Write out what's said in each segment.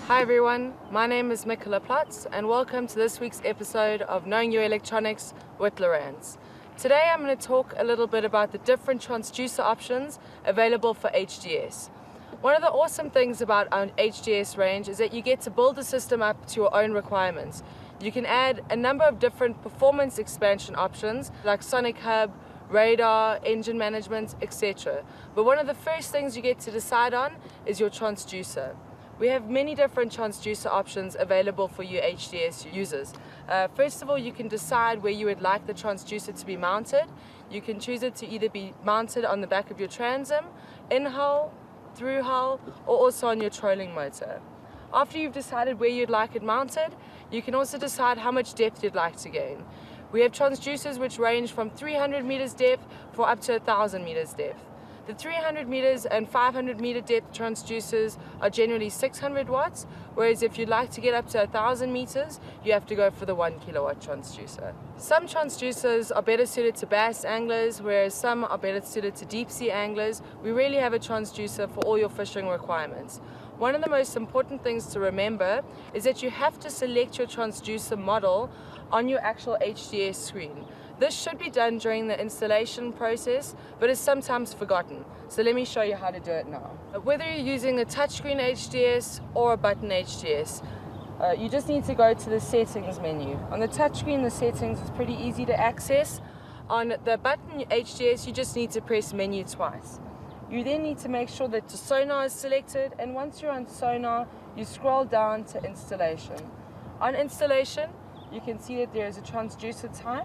Hi everyone, my name is Mikala Plotz and welcome to this week's episode of Knowing Your Electronics with Lowrance. Today I'm going to talk a little bit about the different transducer options available for HDS. One of the awesome things about our HDS range is that you get to build the system up to your own requirements. You can add a number of different performance expansion options like sonic hub, radar, engine management, etc. But one of the first things you get to decide on is your transducer. We have many different transducer options available for you HDS users. First of all, you can decide where you would like the transducer to be mounted. You can choose it to either be mounted on the back of your transom, in hull, through hull, or also on your trolling motor. After you've decided where you'd like it mounted, you can also decide how much depth you'd like to gain. We have transducers which range from 300 meters depth for up to 1,000 meters depth. The 300 meters and 500 meter depth transducers are generally 600 watts, whereas if you'd like to get up to 1,000 meters, you have to go for the 1 kilowatt transducer. Some transducers are better suited to bass anglers, whereas some are better suited to deep sea anglers. We really have a transducer for all your fishing requirements. One of the most important things to remember is that you have to select your transducer model on your actual HDS screen. This should be done during the installation process, but is sometimes forgotten. So let me show you how to do it now. Whether you're using a touchscreen HDS or a button HDS, you just need to go to the settings menu. On the touchscreen, the settings is pretty easy to access. On the button HDS, you just need to press menu twice. You then need to make sure that the sonar is selected, and once you're on sonar, you scroll down to installation. On installation, you can see that there is a transducer type.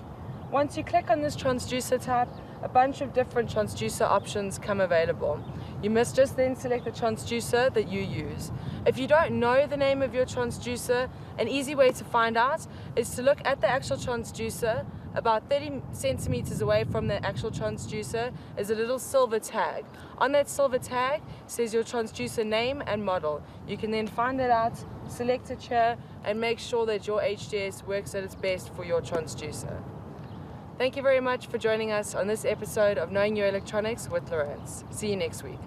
Once you click on this transducer type, a bunch of different transducer options come available. You must just then select the transducer that you use. If you don't know the name of your transducer, an easy way to find out is to look at the actual transducer. About 30 centimeters away from the actual transducer is a little silver tag. On that silver tag says your transducer name and model. You can then find that out, select it here, and make sure that your HDS works at its best for your transducer. Thank you very much for joining us on this episode of Knowing Your Electronics with Lowrance. See you next week.